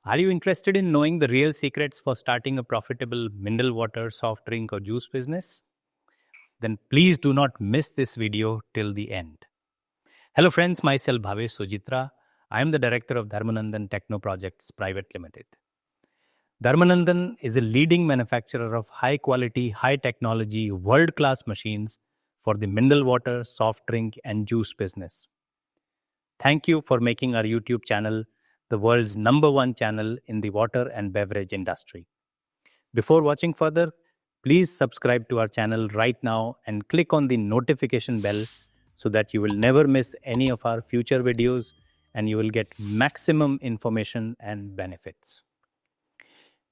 Are you interested in knowing the real secrets for starting a profitable mineral water, soft drink, or juice business? Then please do not miss this video till the end. Hello friends, myself Bhavesh Sojitra. I am the director of Dharmanandan Techno Projects Private Limited. Dharmanandan is a leading manufacturer of high quality, high technology, world class machines for the mineral water, soft drink, and juice business. Thank you for making our YouTube channel the world's #1 channel in the water and beverage industry. Before watching further, please subscribe to our channel right now and click on the notification bell so that you will never miss any of our future videos and you will get maximum information and benefits.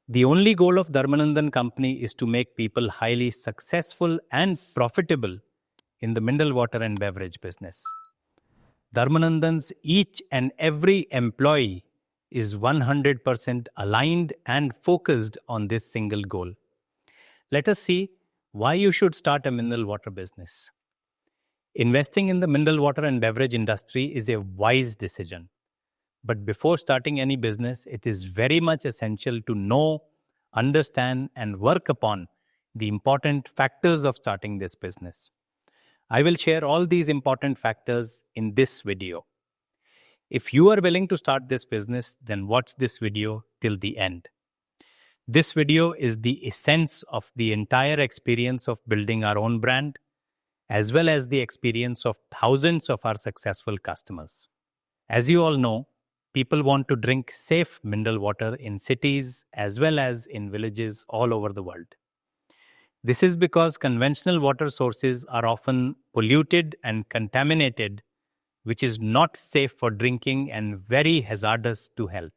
The only goal of Dharmanandan Company is to make people highly successful and profitable in the mineral water and beverage business. Dharmanandan's each and every employee is 100% aligned and focused on this single goal. Let us see why you should start a mineral water business. Investing in the mineral water and beverage industry is a wise decision. But before starting any business, it is very much essential to know, understand, and work upon the important factors of starting this business. I will share all these important factors in this video. If you are willing to start this business, then watch this video till the end. This video is the essence of the entire experience of building our own brand, as well as the experience of thousands of our successful customers. As you all know, people want to drink safe mineral water in cities as well as in villages all over the world. This is because conventional water sources are often polluted and contaminated, which is not safe for drinking and very hazardous to health.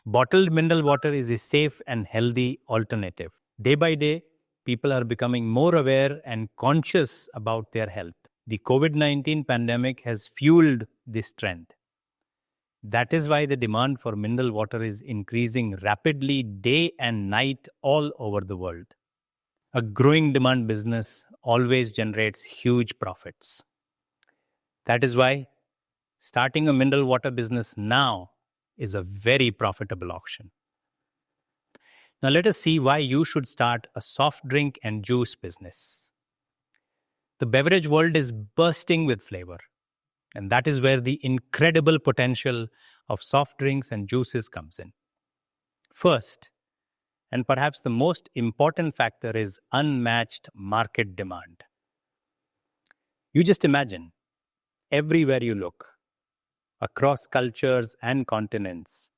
Bottled mineral water is a safe and healthy alternative. Day by day, people are becoming more aware and conscious about their health. The COVID-19 pandemic has fueled this trend. That is why the demand for mineral water is increasing rapidly day and night all over the world. A growing demand business always generates huge profits. That is why starting a mineral water business now is a very profitable option. Now let us see why you should start a soft drink and juice business. The beverage world is bursting with flavor, and that is where the incredible potential of soft drinks and juices comes in. First, and perhaps the most important factor is unmatched market demand. You just imagine, everywhere you look, across cultures and continents,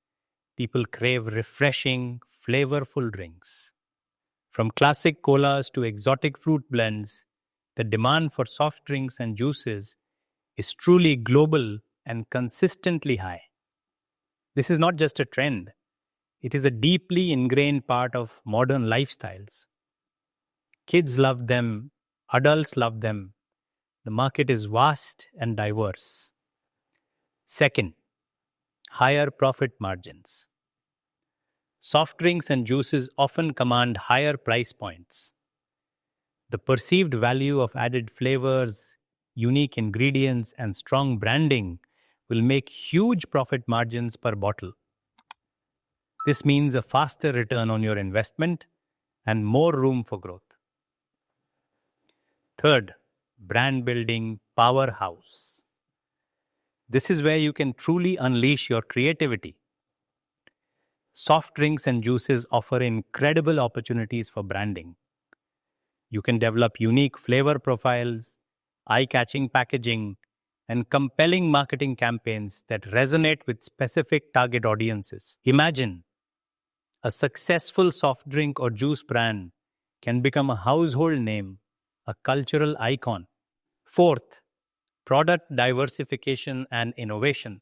people crave refreshing, flavorful drinks. From classic colas to exotic fruit blends, the demand for soft drinks and juices is truly global and consistently high. This is not just a trend. It is a deeply ingrained part of modern lifestyles. Kids love them, adults love them. The market is vast and diverse. Second, higher profit margins. Soft drinks and juices often command higher price points. The perceived value of added flavors, unique ingredients, and strong branding will make huge profit margins per bottle. This means a faster return on your investment and more room for growth. Third, brand building powerhouse. This is where you can truly unleash your creativity. Soft drinks and juices offer incredible opportunities for branding. You can develop unique flavor profiles, eye-catching packaging, and compelling marketing campaigns that resonate with specific target audiences. Imagine a successful soft drink or juice brand can become a household name, a cultural icon. Fourth, product diversification and innovation.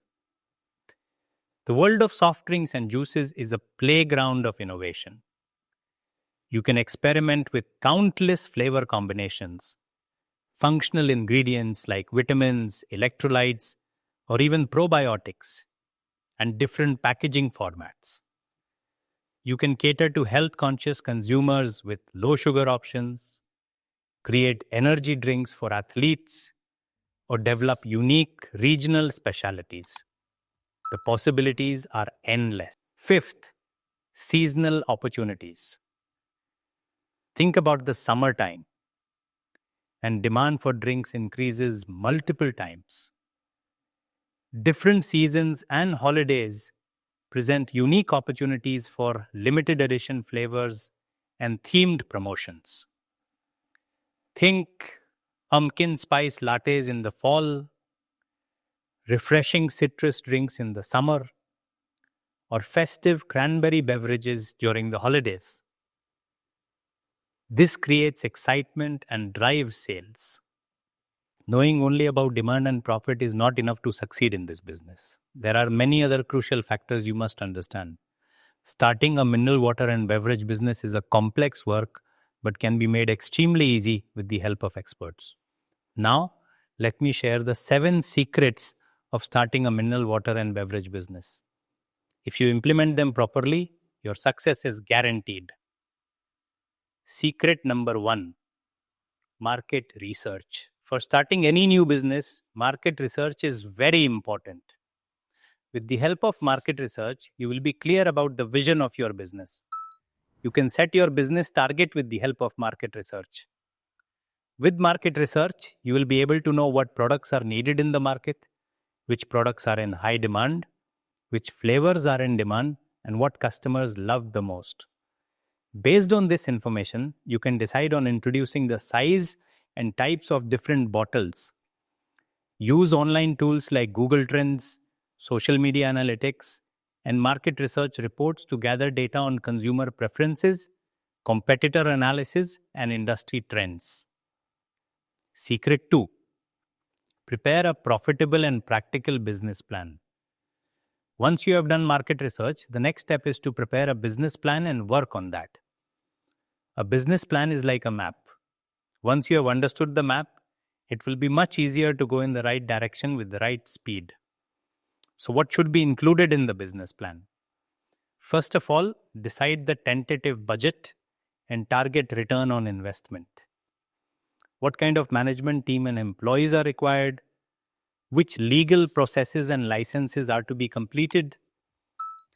The world of soft drinks and juices is a playground of innovation. You can experiment with countless flavor combinations, functional ingredients like vitamins, electrolytes, or even probiotics, and different packaging formats. You can cater to health-conscious consumers with low-sugar options, create energy drinks for athletes, or develop unique regional specialties. The possibilities are endless. Fifth, seasonal opportunities. Think about the summertime, and demand for drinks increases multiple times. Different seasons and holidays present unique opportunities for limited edition flavors and themed promotions. Think pumpkin spice lattes in the fall, refreshing citrus drinks in the summer, or festive cranberry beverages during the holidays. This creates excitement and drives sales. Knowing only about demand and profit is not enough to succeed in this business. There are many other crucial factors you must understand. Starting a mineral water and beverage business is a complex work but can be made extremely easy with the help of experts. Now, let me share the 7 secrets of starting a mineral water and beverage business. If you implement them properly, your success is guaranteed. Secret number 1, market research. For starting any new business, market research is very important. With the help of market research, you will be clear about the vision of your business. You can set your business target with the help of market research. With market research, you will be able to know what products are needed in the market, which products are in high demand, which flavors are in demand, and what customers love the most. Based on this information, you can decide on introducing the size and types of different bottles. Use online tools like Google Trends, social media analytics, and market research reports to gather data on consumer preferences, competitor analysis, and industry trends. Secret 2, prepare a profitable and practical business plan. Once you have done market research, the next step is to prepare a business plan and work on that. A business plan is like a map. Once you have understood the map, it will be much easier to go in the right direction with the right speed. So, what should be included in the business plan? First of all, decide the tentative budget and target return on investment. What kind of management team and employees are required? Which legal processes and licenses are to be completed?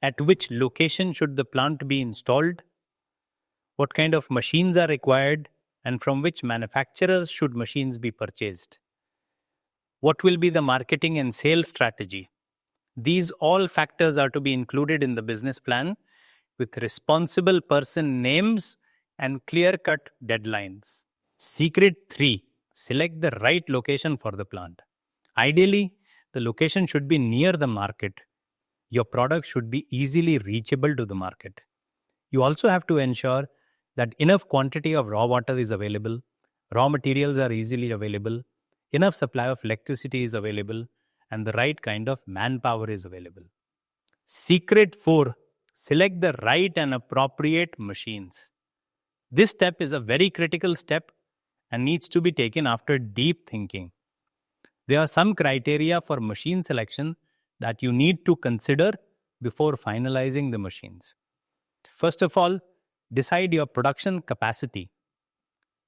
At which location should the plant be installed? What kind of machines are required, and from which manufacturers should machines be purchased? What will be the marketing and sales strategy? These all factors are to be included in the business plan with responsible person names and clear-cut deadlines. Secret 3, select the right location for the plant. Ideally, the location should be near the market. Your product should be easily reachable to the market. You also have to ensure that enough quantity of raw water is available, raw materials are easily available, enough supply of electricity is available, and the right kind of manpower is available. Secret 4, select the right and appropriate machines. This step is a very critical step and needs to be taken after deep thinking. There are some criteria for machine selection that you need to consider before finalizing the machines. First of all, decide your production capacity.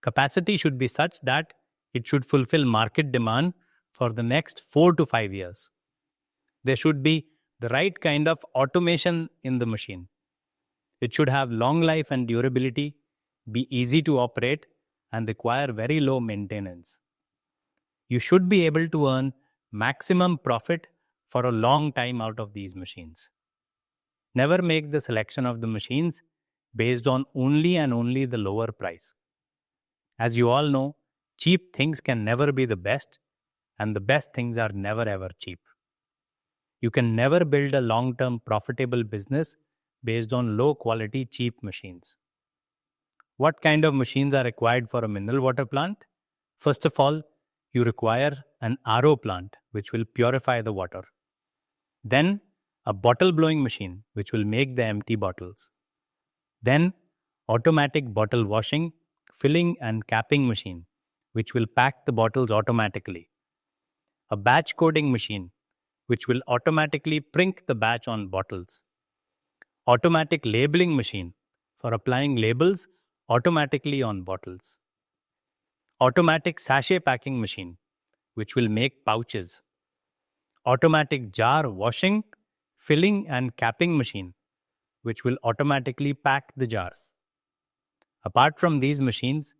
Capacity should be such that it should fulfill market demand for the next 4 to 5 years. There should be the right kind of automation in the machine. It should have long life and durability, be easy to operate, and require very low maintenance. You should be able to earn maximum profit for a long time out of these machines. Never make the selection of the machines based on only and only the lower price. As you all know, cheap things can never be the best, and the best things are never ever cheap. You can never build a long-term profitable business based on low-quality cheap machines. What kind of machines are required for a mineral water plant? First of all, you require an RO plant which will purify the water. Then, a bottle blowing machine which will make the empty bottles. Then, automatic bottle washing, filling and capping machine which will pack the bottles automatically. A batch coding machine which will automatically print the batch on bottles. Automatic labeling machine for applying labels automatically on bottles. Automatic sachet packing machine which will make pouches. Automatic jar washing filling and capping machine, which will automatically pack the jars. Apart from these machines,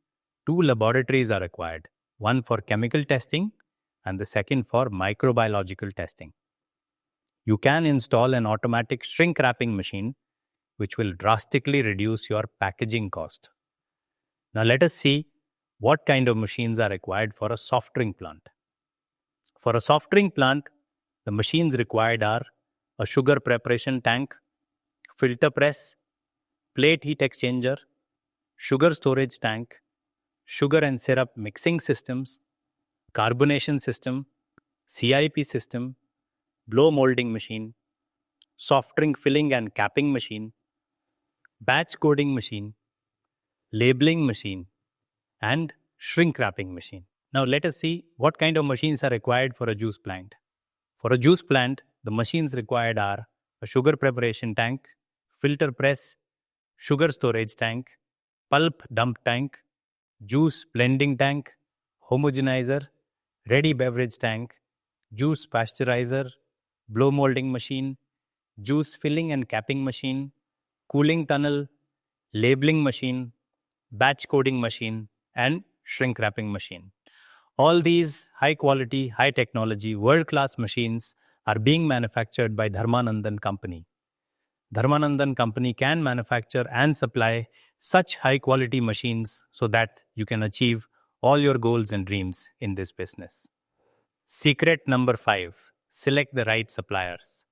two laboratories are required, one for chemical testing and the second for microbiological testing. You can install an automatic shrink wrapping machine, which will drastically reduce your packaging cost. Now, let us see what kind of machines are required for a soft drink plant. For a soft drink plant, the machines required are a sugar preparation tank, filter press, plate heat exchanger, sugar storage tank, sugar and syrup mixing systems, carbonation system, CIP system, blow molding machine, soft drink filling and capping machine, batch coding machine, labeling machine, and shrink wrapping machine. Now let us see what kind of machines are required for a juice plant. For a juice plant, the machines required are a sugar preparation tank, filter press, sugar storage tank, pulp dump tank, juice blending tank, homogenizer, ready beverage tank, juice pasteurizer, blow molding machine, juice filling and capping machine, cooling tunnel, labeling machine, batch coding machine, and shrink wrapping machine. All these high quality, high technology, world class machines are being manufactured by Dharmanandan company. Dharmanandan company can manufacture and supply such high quality machines so that you can achieve all your goals and dreams in this business. Secret number 5, select the right suppliers.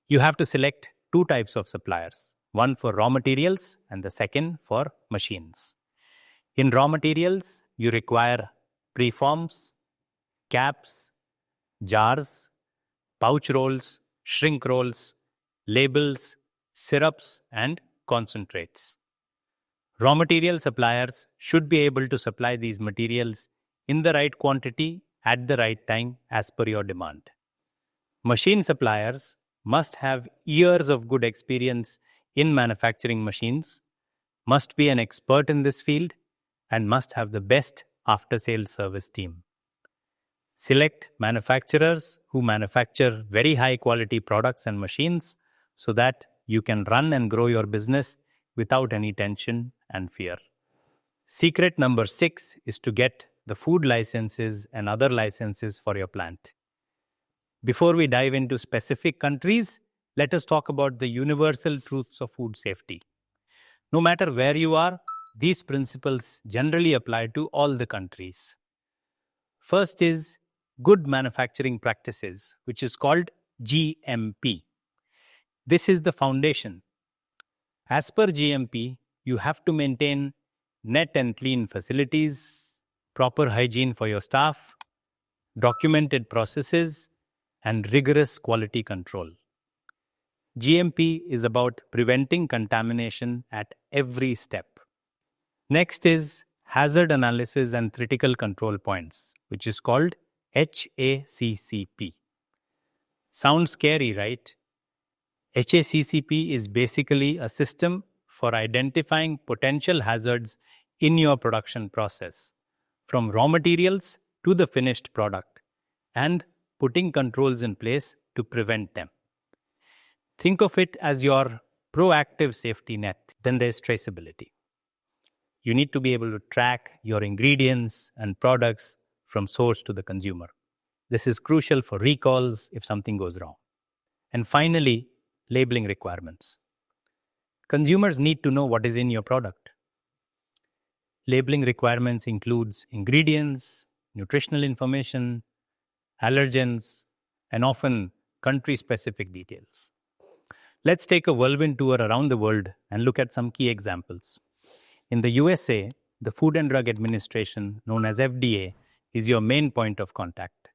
You have to select two types of suppliers, one for raw materials and the second for machines. In raw materials, you require preforms, caps, jars, pouch rolls, shrink rolls, labels, syrups, and concentrates. Raw material suppliers should be able to supply these materials in the right quantity at the right time as per your demand. Machine suppliers must have years of good experience in manufacturing machines, must be an expert in this field, and must have the best after-sales service team. Select manufacturers who manufacture very high-quality products and machines so that you can run and grow your business without any tension and fear. Secret number 6 is to get the food licenses and other licenses for your plant. Before we dive into specific countries, let us talk about the universal truths of food safety. No matter where you are, these principles generally apply to all the countries. First is good manufacturing practices, which is called GMP. This is the foundation. As per GMP, you have to maintain net and clean facilities, proper hygiene for your staff, documented processes, and rigorous quality control. GMP is about preventing contamination at every step. Next is hazard analysis and critical control points, which is called HACCP. Sounds scary, right? HACCP is basically a system for identifying potential hazards in your production process, from raw materials to the finished product, and putting controls in place to prevent them. Think of it as your proactive safety net. Then there's traceability. You need to be able to track your ingredients and products from source to the consumer. This is crucial for recalls if something goes wrong. And finally, labeling requirements. Consumers need to know what is in your product. Labeling requirements includes ingredients, nutritional information, allergens, and often country-specific details. Let's take a whirlwind tour around the world and look at some key examples. In the USA, the Food and Drug Administration, known as FDA, is your main point of contact.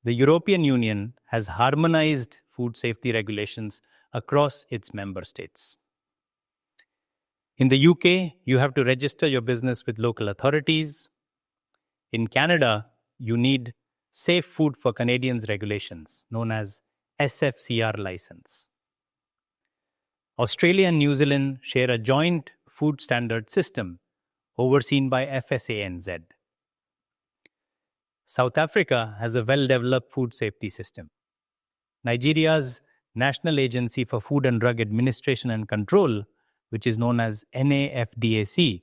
The European Union has harmonized food safety regulations across its member states. In the UK, you have to register your business with local authorities. In Canada, you need Safe Food for Canadians regulations, known as SFCR license. Australia and New Zealand share a joint food standard system overseen by FSANZ. South Africa has a well-developed food safety system. Nigeria's National Agency for Food and Drug Administration and Control, which is known as NAFDAC,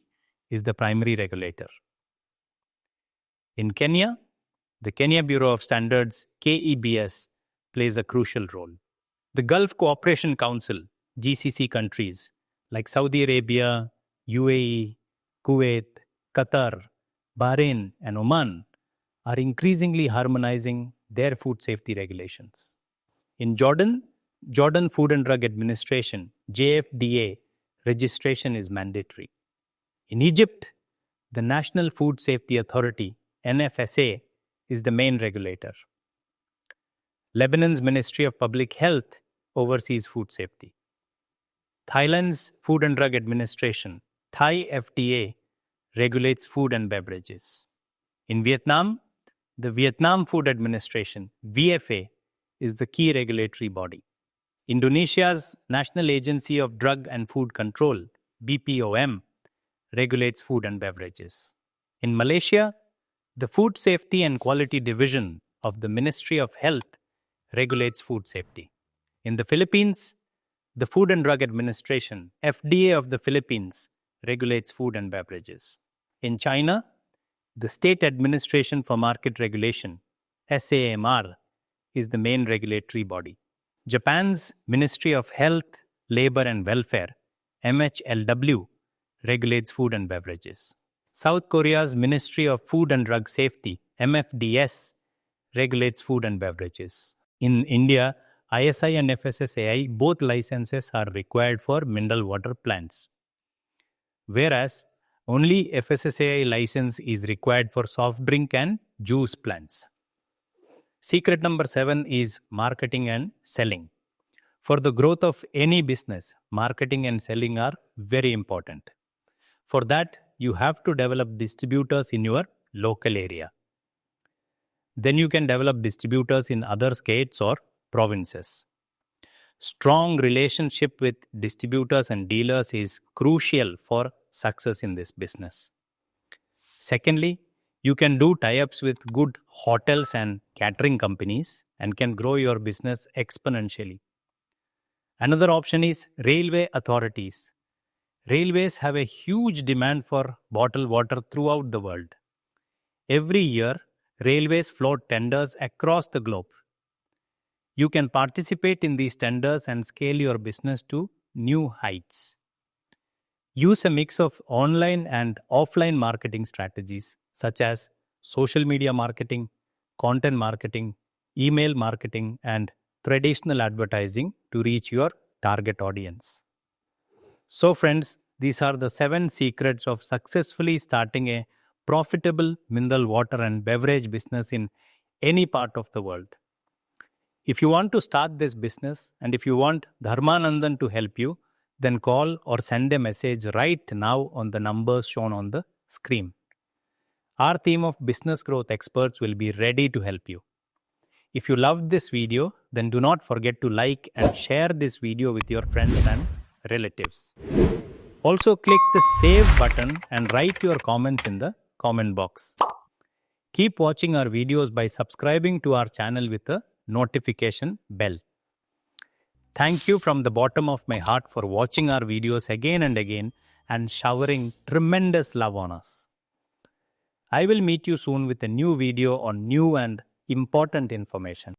is the primary regulator. In Kenya, the Kenya Bureau of Standards, KEBS, plays a crucial role. The Gulf Cooperation Council, GCC countries like Saudi Arabia, UAE, Kuwait, Qatar, Bahrain, and Oman are increasingly harmonizing their food safety regulations. In Jordan, Jordan Food and Drug Administration, JFDA, registration is mandatory. In Egypt, the National Food Safety Authority, NFSA, is the main regulator. Lebanon's Ministry of Public Health oversees food safety. Thailand's Food and Drug Administration, Thai FDA, regulates food and beverages. In Vietnam, the Vietnam Food Administration, VFA, is the key regulatory body. Indonesia's National Agency of Drug and Food Control, BPOM, regulates food and beverages. In Malaysia, the Food Safety and Quality Division of the Ministry of Health regulates food safety. In the Philippines, the Food and Drug Administration, FDA of the Philippines, regulates food and beverages. In China, the State Administration for Market Regulation, SAMR, is the main regulatory body. Japan's Ministry of Health, Labor and Welfare, MHLW, regulates food and beverages. South Korea's Ministry of Food and Drug Safety, MFDS, regulates food and beverages. In India, ISI and FSSAI, both licenses are required for mineral water plants, whereas only FSSAI license is required for soft drink and juice plants. Secret number 7 is marketing and selling. For the growth of any business, marketing and selling are very important. For that, you have to develop distributors in your local area. Then you can develop distributors in other states or provinces. Strong relationship with distributors and dealers is crucial for success in this business. Secondly, you can do tie-ups with good hotels and catering companies and can grow your business exponentially. Another option is railway authorities. Railways have a huge demand for bottled water throughout the world. Every year, railways float tenders across the globe. You can participate in these tenders and scale your business to new heights. Use a mix of online and offline marketing strategies such as social media marketing, content marketing, email marketing, and traditional advertising to reach your target audience. So friends, these are the 7 secrets of successfully starting a profitable mineral water and beverage business in any part of the world. If you want to start this business and if you want Dharmanandan to help you, then call or send a message right now on the numbers shown on the screen. Our team of business growth experts will be ready to help you. If you loved this video, then do not forget to like and share this video with your friends and relatives. Also click the save button and write your comments in the comment box. Keep watching our videos by subscribing to our channel with a notification bell. Thank you from the bottom of my heart for watching our videos again and again and showering tremendous love on us. I will meet you soon with a new video on new and important information.